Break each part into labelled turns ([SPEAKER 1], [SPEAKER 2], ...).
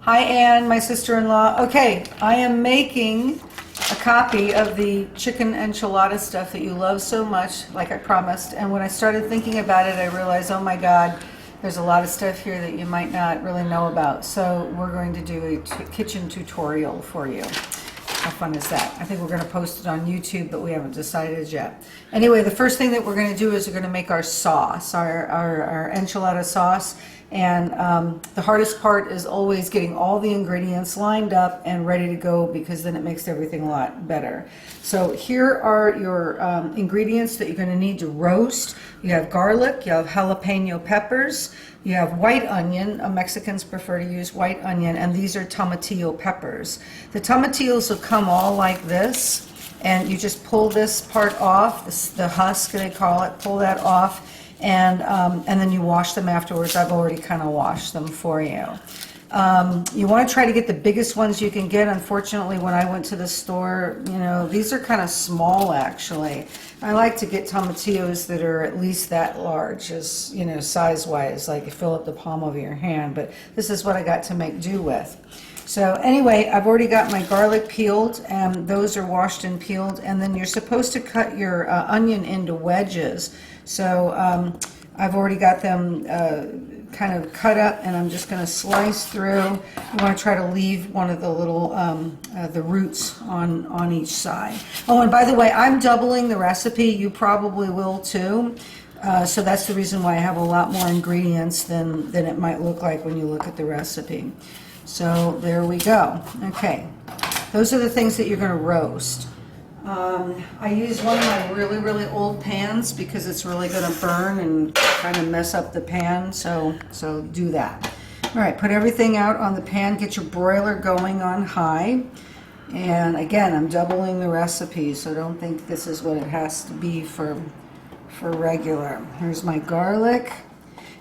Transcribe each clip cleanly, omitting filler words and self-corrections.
[SPEAKER 1] Hi, Ann, my sister-in-law. Okay, I am making a copy of the chicken enchilada stuff that you love so much, like I promised. And when I started thinking about it, I realized, oh my God, there's a lot of stuff here that you might not really know about. So we're going to do a kitchen tutorial for you. How fun is that? I think we're going to post it on YouTube, but we haven't decided yet. Anyway, the first thing that we're going to do is we're going to make our sauce, our enchilada sauce. And the hardest part is always getting all the ingredients lined up and ready to go, because then it makes everything a lot better. So here are your ingredients that you're going to need to roast. You have garlic, you have jalapeno peppers, you have white onion. Mexicans prefer to use white onion, and these are tomatillo peppers. The tomatillos will come all like this, and you just pull this part off, the husk they call it, pull that off. And then you wash them afterwards. I've already kind of washed them for you. You want to try to get the biggest ones you can get. Unfortunately, when I went to the store, you know, these are kind of small actually. I like to get tomatillos that are at least that large, as you know, size-wise, like you fill up the palm of your hand. But this is what I got to make do with. So anyway, I've already got my garlic peeled, and those are washed and peeled. And then you're supposed to cut your onion into wedges. So I've already got them kind of cut up, and I'm just going to slice through. You want to try to leave one of the little the roots on each side. Oh, and by the way, I'm doubling the recipe. You probably will too. So that's the reason why I have a lot more ingredients than it might look like when you look at the recipe. So there we go. Okay, those are the things that you're going to roast. I use one of my really old pans because it's really going to burn and kind of mess up the pan, so do that. All right, put everything out on the pan, get your broiler going on high. And again, I'm doubling the recipe, so don't think this is what it has to be for regular. Here's my garlic.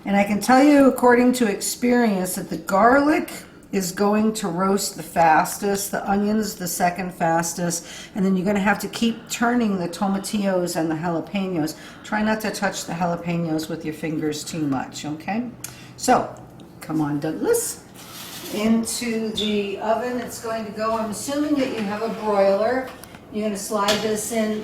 [SPEAKER 1] And I can tell you, according to experience, that the garlic is going to roast the fastest, the onions the second fastest, and then you're going to have to keep turning the tomatillos and the jalapenos. Try not to touch the jalapenos with your fingers too much, okay? So, come on, Douglas. Into the oven it's going to go. I'm assuming that you have a broiler. You're going to slide this in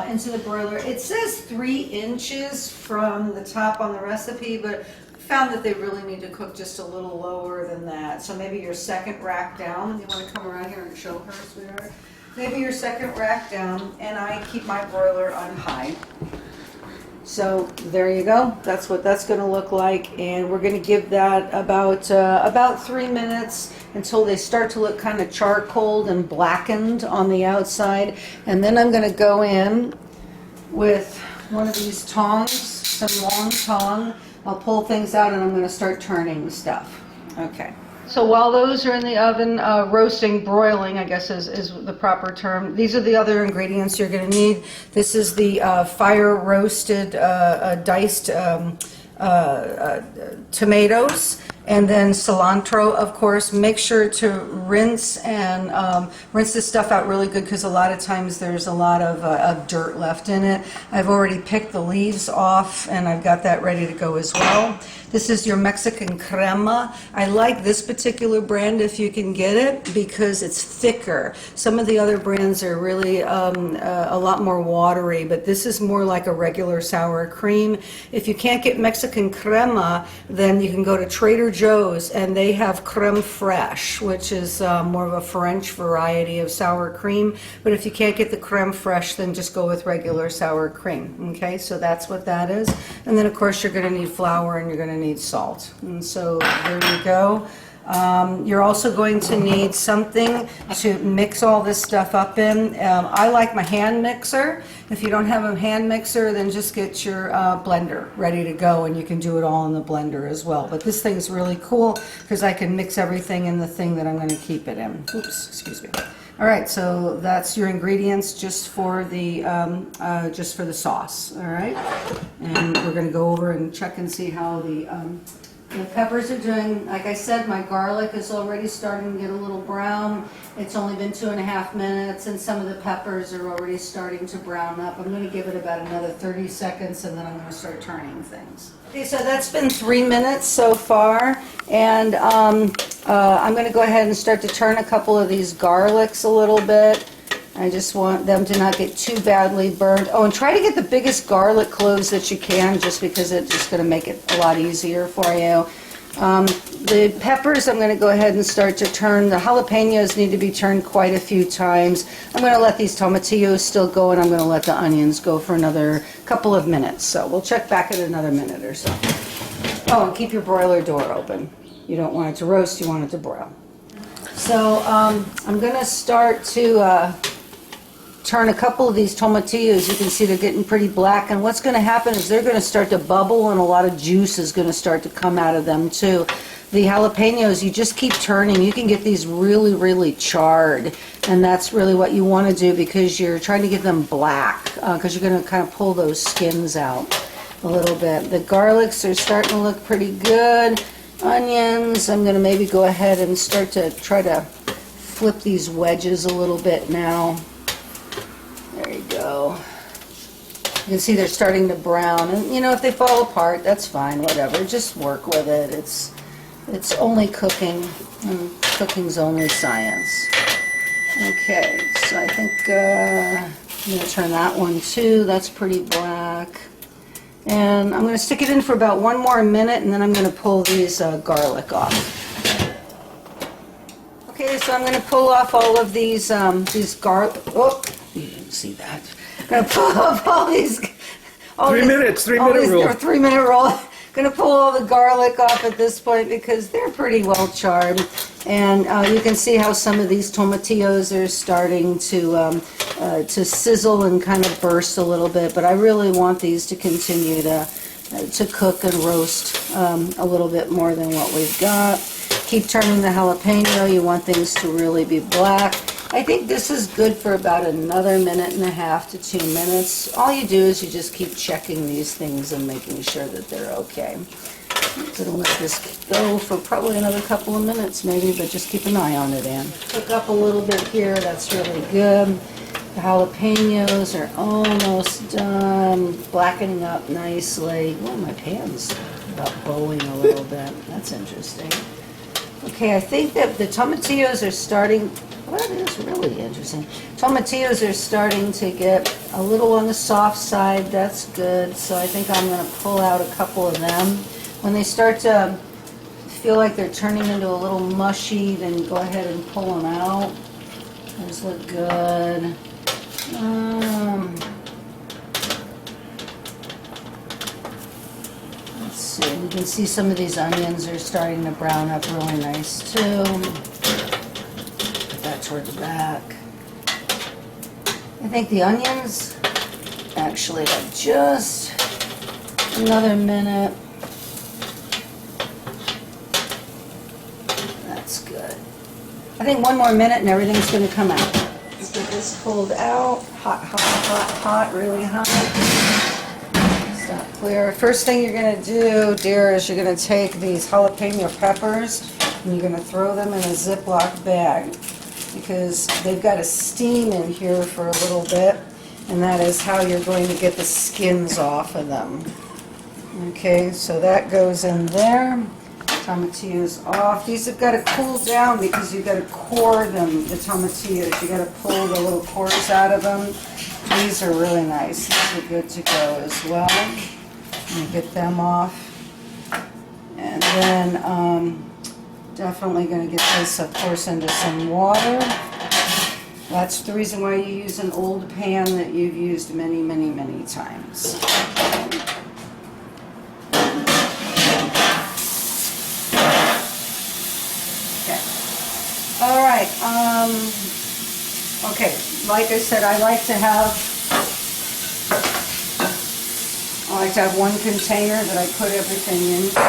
[SPEAKER 1] into the broiler. It says 3 inches from the top on the recipe, but found that they really need to cook just a little lower than that. So maybe your second rack down. You want to come around here and show her, sweetheart? Maybe your second rack down, and I keep my broiler on high. So there you go. That's what that's going to look like, and we're going to give that about 3 minutes until they start to look kind of charcoaled and blackened on the outside. And then I'm going to go in with one of these tongs, some long tong. I'll pull things out, and I'm going to start turning the stuff. Okay. So while those are in the oven, roasting, broiling, I guess is the proper term. These are the other ingredients you're going to need. This is the fire roasted diced tomatoes, and then cilantro, of course. Make sure to rinse this stuff out really good, because a lot of times there's a lot of dirt left in it. I've already picked the leaves off, and I've got that ready to go as well. This is your Mexican crema. I like this particular brand if you can get it, because it's thicker. Some of the other brands are really a lot more watery, but this is more like a regular sour cream. If you can't get Mexican crema, then you can go to Trader Joe's, and they have creme fraiche, which is more of a French variety of sour cream. But if you can't get the creme fraiche, then just go with regular sour cream. Okay, so that's what that is. And then of course you're going to need flour, and you're going to need salt. And so there you go. You're also going to need something to mix all this stuff up in. I like my hand mixer. If you don't have a hand mixer, then just get your blender ready to go, and you can do it all in the blender as well. But this thing's really cool because I can mix everything in the thing that I'm going to keep it in. Oops, excuse me. All right, so that's your ingredients just for the sauce. All right, and we're going to go over and check and see how the peppers are doing. Like I said, my garlic is already starting to get a little brown. It's only been 2.5 minutes, and some of the peppers are already starting to brown up. I'm going to give it about another 30 seconds, and then I'm going to start turning things. Okay, so that's been 3 minutes so far, And I'm going to go ahead and start to turn a couple of these garlics a little bit. I just want them to not get too badly burned. Oh, and try to get the biggest garlic cloves that you can, just because it's just going to make it a lot easier for you. The peppers, I'm going to go ahead and start to turn. The jalapenos need to be turned quite a few times. I'm going to let these tomatillos still go, and I'm going to let the onions go for another couple of minutes. So we'll check back in another minute or so. Oh, and keep your broiler door open. You don't want it to roast, you want it to broil. So I'm going to start to turn a couple of these tomatillos. You can see they're getting pretty black, and what's going to happen is they're going to start to bubble, and a lot of juice is going to start to come out of them too. The jalapenos, you just keep turning. You can get these really, really charred, and that's really what you want to do, because you're trying to get them black, because you're going to kind of pull those skins out a little bit. The garlics are starting to look pretty good. Onions, I'm going to maybe go ahead and start to try to flip these wedges a little bit now. There you go. You can see they're starting to brown, and you know, if they fall apart, that's fine, whatever. Just work with it. It's only cooking, and cooking's only science. Okay, so I think I'm going to turn that one too. That's pretty black. And I'm going to stick it in for about 1 more minute, and then I'm going to pull these garlic off. Okay, so I'm going to pull off all of these garlic. Oh, you didn't see that. I'm going to pull off all these.
[SPEAKER 2] 3 minutes, 3 minute rule.
[SPEAKER 1] 3 minute rule. Going to pull all the garlic off at this point because they're pretty well charred, and you can see how some of these tomatillos are starting to sizzle and kind of burst a little bit. But I really want these to continue to cook and roast a little bit more than what we've got. Keep turning the jalapeno. You want things to really be black. I think this is good for about another 1.5 to 2 minutes. All you do is you just keep checking these things and making sure that they're okay. I'm going to let this go for probably another couple of minutes maybe, but just keep an eye on it, Ann. Cook up a little bit here. That's really good. The jalapenos are almost done, blackening up nicely. Oh, my pan's about bowling a little bit. That's interesting. Okay, I think that the tomatillos are starting. Well, that is really interesting. Tomatillos are starting to get a little on the soft side. That's good. So I think I'm going to pull out a couple of them. When they start to feel like they're turning into a little mushy, then go ahead and pull them out. Those look good. Let's see. You can see some of these onions are starting to brown up really nice too. Towards the back. I think the onions actually have just another minute. That's good. I think 1 more minute and everything's going to come out. Let's get this pulled out. Hot, hot, hot, hot, really hot. Stop clear. First thing you're going to do, dear, is you're going to take these jalapeno peppers and you're going to throw them in a Ziploc bag, because they've got to steam in here for a little bit, and that is how you're going to get the skins off of them. Okay, so that goes in there. Tomatillos off. These have got to cool down because you've got to core them, the tomatillos. You've got to pull the little cores out of them. These are really nice. These are good to go as well. Let me get them off. And then definitely going to get this, of course, into some water. That's the reason why you use an old pan that you've used many, many, many times. Okay. All right. Okay. Like I said, I like to have one container that I put everything into.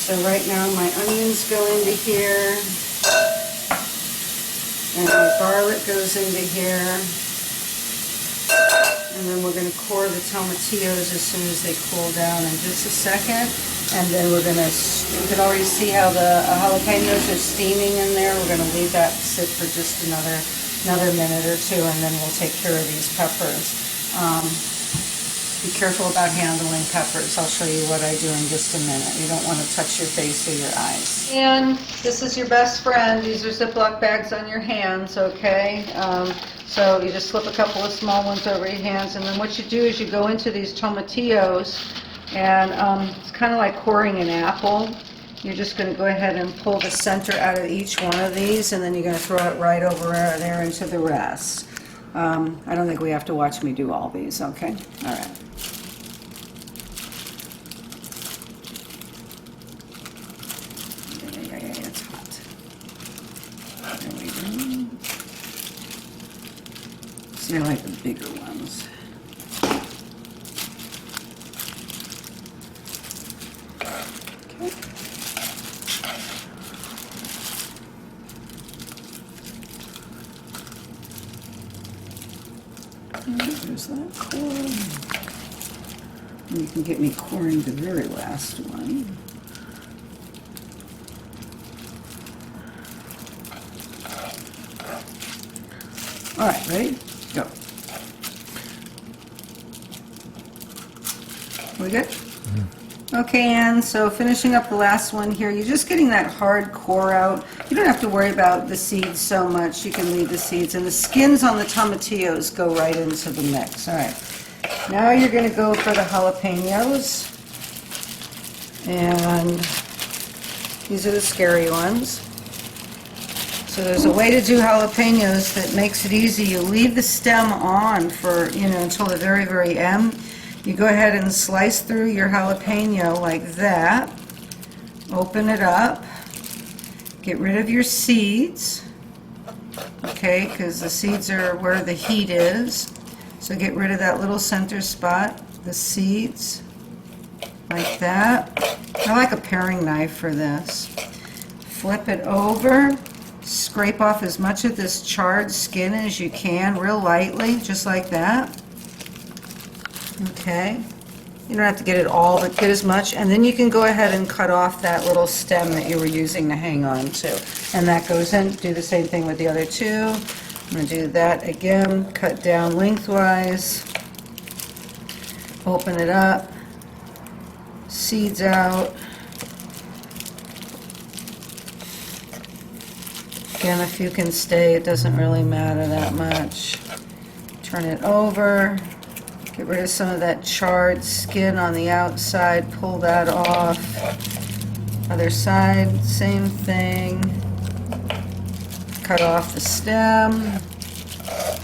[SPEAKER 1] So right now my onions go into here, and my garlic goes into here, and then we're going to core the tomatillos as soon as they cool down in just a second. And then we're going to, you can already see how the jalapenos are steaming in there. We're going to leave that sit for just another minute or two, and then we'll take care of these peppers. Be careful about handling peppers. I'll show you what I do in just a minute. You don't want to touch your face or your eyes. And this is your best friend. These are Ziploc bags on your hands, okay? So you just slip a couple of small ones over your hands, and then what you do is you go into these tomatillos, and it's kind of like coring an apple. You're just going to go ahead and pull the center out of each one of these, and then you're going to throw it right over there into the rest. I don't think we have to watch me do all these, okay? All right. Yeah, it's hot. There we go. See, I like the bigger ones. Okay. And there's that core. And you can get me coring the very last one. All right, ready? Go. We good? Okay, Ann, so finishing up the last one here, you're just getting that hard core out. You don't have to worry about the seeds so much. You can leave the seeds, and the skins on the tomatillos go right into the mix. All right, now you're going to go for the jalapenos, and these are the scary ones. So there's a way to do jalapenos that makes it easy. You leave the stem on for, until the very, very end. You go ahead and slice through your jalapeno like that. Open it up. Get rid of your seeds. Okay, because the seeds are where the heat is. So get rid of that little center spot, the seeds, like that. I like a paring knife for this. Flip it over. Scrape off as much of this charred skin as you can, real lightly, just like that. Okay. You don't have to get it all, but get as much. And then you can go ahead and cut off that little stem that you were using to hang on to. And that goes in. Do the same thing with the other two. I'm going to do that again. Cut down lengthwise. Open it up. Seeds out. Again, if you can stay, it doesn't really matter that much. Turn it over. Get rid of some of that charred skin on the outside. Pull that off. Other side, same thing. Cut off the stem.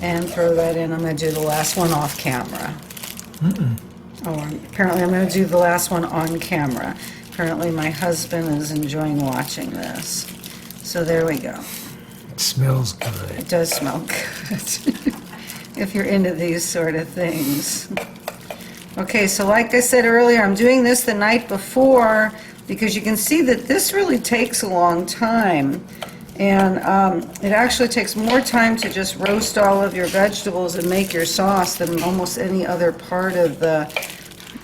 [SPEAKER 1] And throw that in. I'm going to do the last one off camera. Oh, apparently I'm going to do the last one on camera. Apparently my husband is enjoying watching this. So there we go.
[SPEAKER 2] It smells good.
[SPEAKER 1] It does smell good. If you're into these sort of things. Okay, so like I said earlier, I'm doing this the night before because you can see that this really takes a long time. And it actually takes more time to just roast all of your vegetables and make your sauce than almost any other part of the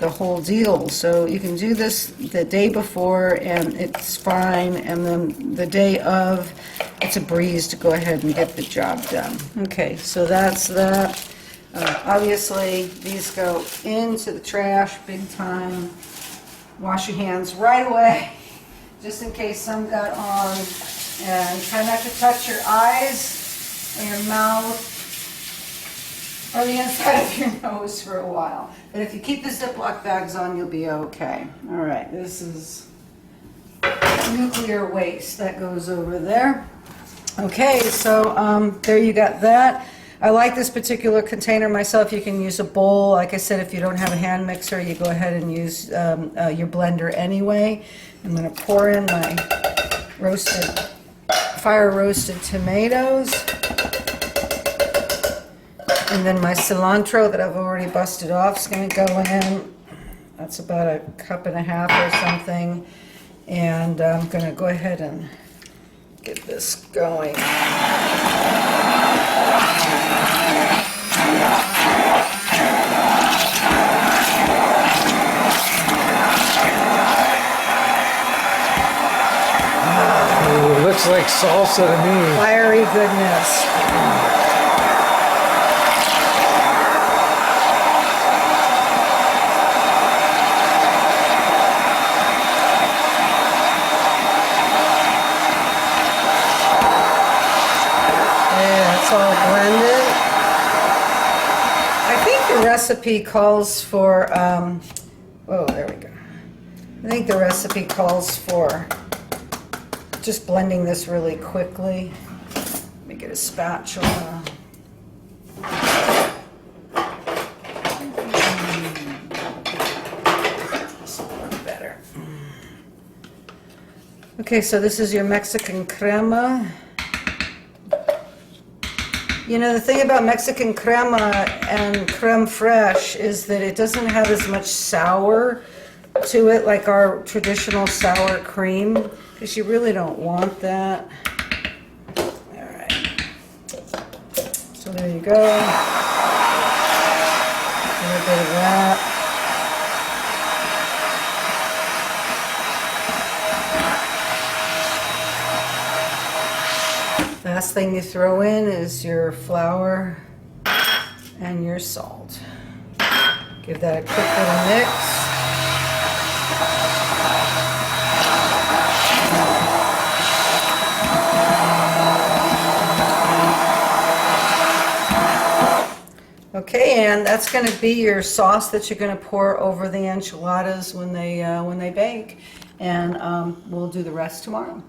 [SPEAKER 1] whole deal. So you can do this the day before and it's fine, and then the day of, it's a breeze to go ahead and get the job done. Okay, so that's that. Obviously, these go into the trash big time. Wash your hands right away, just in case some got on. And try not to touch your eyes or your mouth or the inside of your nose for a while. But if you keep the Ziploc bags on, you'll be okay. All right, this is nuclear waste that goes over there. Okay, so there you got that. I like this particular container myself. You can use a bowl. Like I said, if you don't have a hand mixer, you go ahead and use your blender anyway. I'm going to pour in my fire roasted tomatoes. And then my cilantro that I've already busted off is going to go in. That's about a cup and a half or something. And I'm going to go ahead and get this going.
[SPEAKER 2] Ooh, it looks like salsa to me.
[SPEAKER 1] Fiery goodness. all blended. I think the recipe calls for, oh, there we go. I think the recipe calls for just blending this really quickly. Let me get a spatula. This will work better. Okay, so this is your Mexican crema. You know, the thing about Mexican crema and creme fraiche is that it doesn't have as much sour to it like our traditional sour cream, because you really don't want that. All right. So there you go. A little bit of that. Last thing you throw in is your flour and your salt. Give that a quick little mix. Okay, and that's going to be your sauce that you're going to pour over the enchiladas when they bake, and we'll do the rest tomorrow.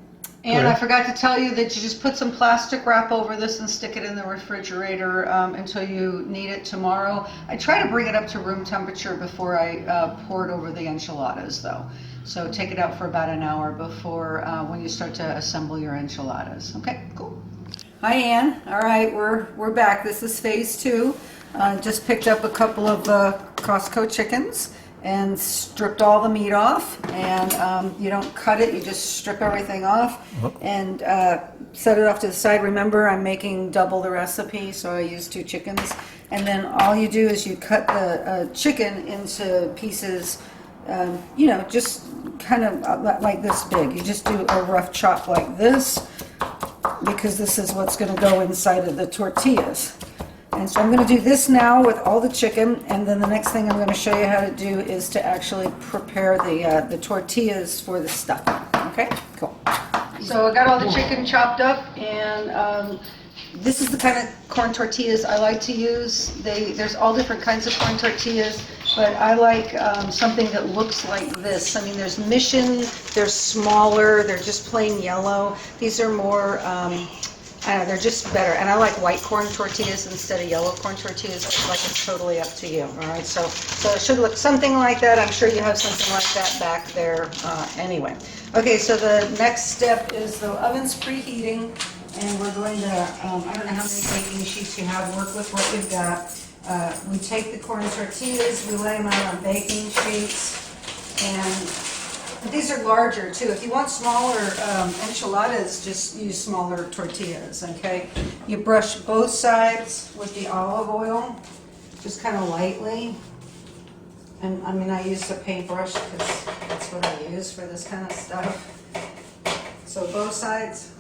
[SPEAKER 1] And I forgot to tell you that you just put some plastic wrap over this and stick it in the refrigerator until you need it tomorrow. I try to bring it up to room temperature before I pour it over the enchiladas, though. So take it out for about an hour before when you start to assemble your enchiladas. Okay, cool. Hi, Ann. All right, we're back. This is phase 2. Just picked up a couple of Costco chickens and stripped all the meat off, and you don't cut it, you just strip everything off and set it off to the side. Remember, I'm making double the recipe, so I use 2 chickens, and then all you do is you cut the chicken into pieces, you know, just kind of like this big. You just do a rough chop like this, because this is what's going to go inside of the tortillas. And so I'm going to do this now with all the chicken, and then the next thing I'm going to show you how to do is to actually prepare the tortillas for the stuffing. Okay, cool. So I got all the chicken chopped up, and this is the kind of corn tortillas I like to use. There's all different kinds of corn tortillas, but I like something that looks like this. I mean, there's Mission, they're smaller, they're just plain yellow. These are more, they're just better, and I like white corn tortillas instead of yellow corn tortillas. Like, it's totally up to you. All right, so it should look something like that. I'm sure you have something like that back there anyway. Okay, so the next step is the oven's preheating, and we're going to, I don't know how many baking sheets you have. Work with what you've got. We take the corn tortillas, we lay them out on baking sheets, and these are larger too. If you want smaller enchiladas, just use smaller tortillas, okay? You brush both sides with the olive oil, just kind of lightly. And I mean, I use a paintbrush because that's what I use for this kind of stuff. So both sides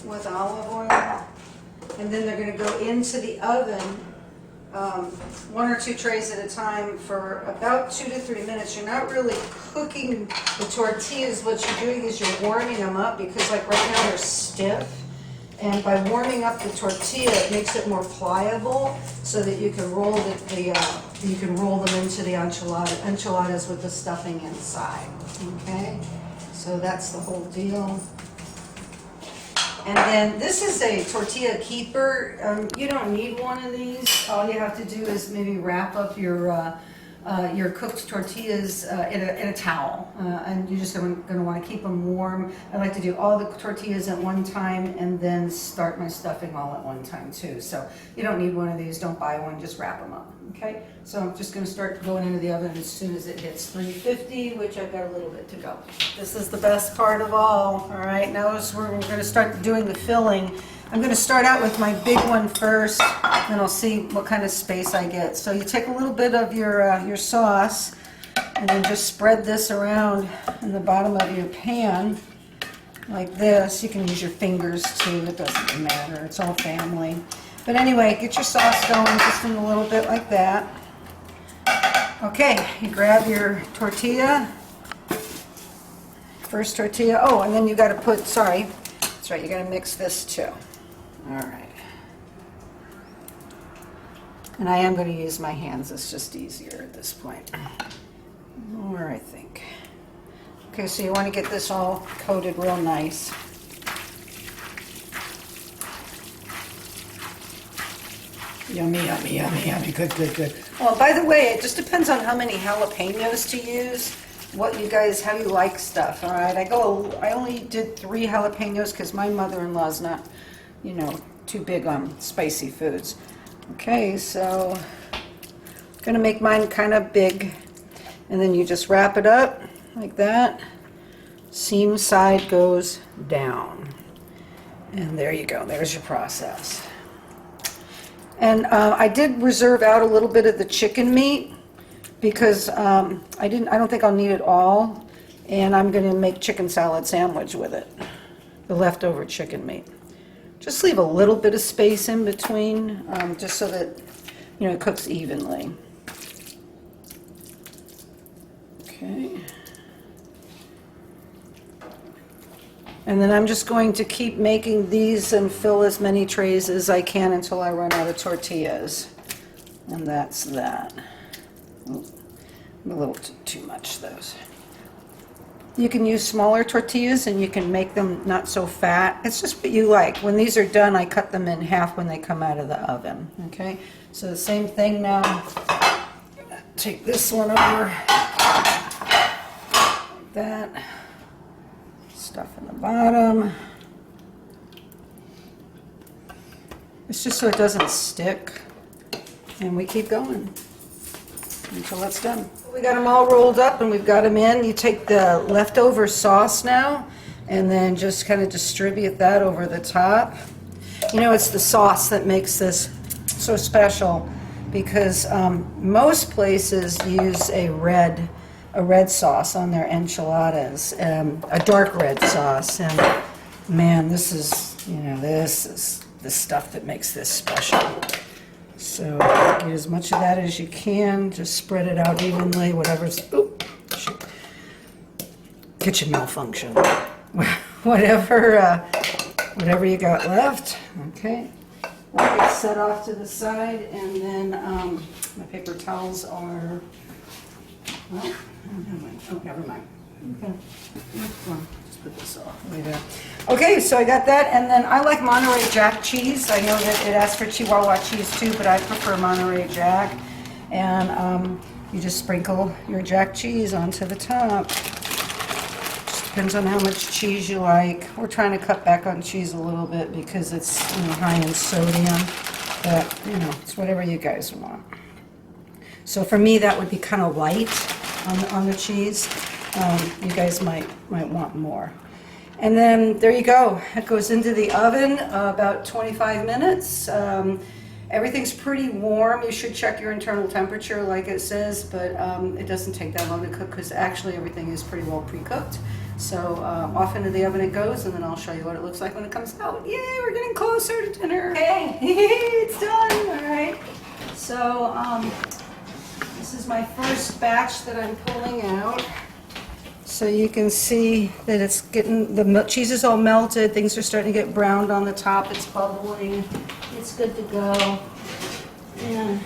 [SPEAKER 1] with olive oil. And then they're going to go into the oven, 1 or 2 trays at a time, for about 2 to 3 minutes. You're not really cooking the tortillas. What you're doing is you're warming them up, because like right now they're stiff. And by warming up the tortilla, it makes it more pliable, so that you can roll you can roll them into the enchiladas with the stuffing inside. Okay, so that's the whole deal. And then this is a tortilla keeper. You don't need one of these. All you have to do is maybe wrap up your cooked tortillas in a towel, and you're just going to want to keep them warm. I like to do all the tortillas at one time and then start my stuffing all at one time too. So you don't need one of these. Don't buy one. Just wrap them up. Okay. So I'm just going to start going into the oven as soon as it hits 350, which I've got a little bit to go. This is the best part of all. All right. Now we're going to start doing the filling. I'm going to start out with my big one first, then I'll see what kind of space I get. So you take a little bit of your sauce, and then just spread this around in the bottom of your pan like this. You can use your fingers too, it doesn't matter, it's all family. But anyway, get your sauce going just in a little bit like that. Okay, you grab your tortilla, first tortilla. Oh, and then you got to put, sorry, it's That's right, you're gonna mix this too. All right. And I am gonna use my hands, it's just easier at this point. More, I think. Okay, so you wanna get this all coated real nice. Yummy, yummy, yummy, yummy. Good, good, good. Oh, by the way, it just depends on how many jalapenos to use, what you guys, how you like stuff, all right? I only did 3 jalapenos because my mother-in-law's not, you know, too big on spicy foods. Okay, so I'm gonna make mine kind of big, and then you just wrap it up like that. Seam side goes down. And there you go, there's your process. And I did reserve out a little bit of the chicken meat because I don't think I'll need it all. And I'm gonna make chicken salad sandwich with it, the leftover chicken meat. Just leave a little bit of space in between, just so that, you know, it cooks evenly. Okay. And then I'm just going to keep making these and fill as many trays as I can until I run out of tortillas. And that's that. Ooh, a little too much, those. You can use smaller tortillas and you can make them not so fat. It's just what you like. When these are done, I cut them in half when they come out of the oven. Okay, so the same thing now. Take this one over. Like that. Stuff in the bottom. It's just so it doesn't stick. And we keep going until it's done. We got them all rolled up and we've got them in. You take the leftover sauce now and then just kind of distribute that over the top. You know, it's the sauce that makes this so special because most places use a red sauce on their enchiladas, a dark red sauce, and man, this is the stuff that makes this special. So get as much of that as you can, just spread it out evenly, whatever's, oop, shoot, kitchen malfunction, whatever you got left, okay. That gets set off to the side, and then my paper towels are, well, oh, never mind. Okay. Just put this off. Way there. Okay, so I got that, and then I like Monterey Jack cheese. I know that it asks for Chihuahua cheese too, but I prefer Monterey Jack. And you just sprinkle your Jack cheese onto the top. Just depends on how much cheese you like. We're trying to cut back on cheese a little bit because it's high in sodium, but it's whatever you guys want. So for me, that would be kind of light on the cheese. You guys might want more. And then there you go. It goes into the oven about 25 minutes. Everything's pretty warm. You should check your internal temperature like it says, but it doesn't take that long to cook because actually everything is pretty well pre-cooked. So off into the oven it goes, and then I'll show you what it looks like when it comes out. Yay, we're getting closer to dinner. Okay, it's done. All right. So this is my first batch that I'm pulling out. So you can see that it's getting, the cheese is all melted, things are starting to get browned on the top, it's bubbling, it's good to go. And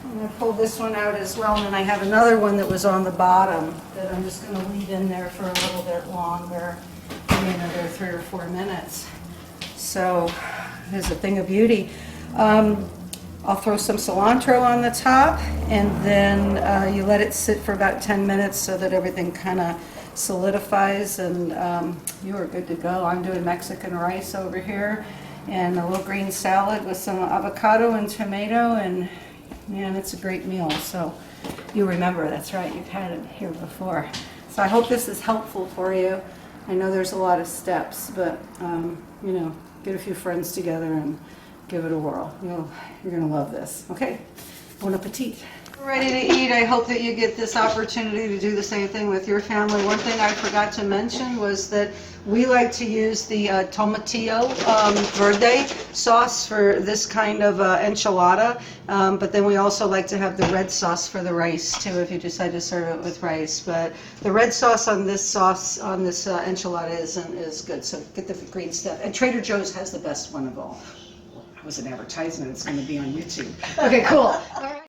[SPEAKER 1] I'm going to pull this one out as well, and then I have another one that was on the bottom that I'm just going to leave in there for a little bit longer, maybe another 3 or 4 minutes. So there's a thing of beauty. I'll throw some cilantro on the top, and then you let it sit for about 10 minutes so that everything kind of solidifies, and you are good to go. I'm doing Mexican rice over here, and a little green salad with some avocado and tomato, and man, it's a great meal. So you remember, that's right, you've had it here before. So I hope this is helpful for you. I know there's a lot of steps, but get a few friends together and give it a whirl. You're going to love this. Okay, bon appetit. Ready to eat. I hope that you get this opportunity to do the same thing with your family. One thing I forgot to mention was that we like to use the tomatillo verde sauce for this kind of enchilada, but then we also like to have the red sauce for the rice too if you decide to serve it with rice. But the red sauce on this enchilada is good, so get the green stuff. And Trader Joe's has the best one of all. That was an advertisement. It's going to be on YouTube. Okay, cool. All right.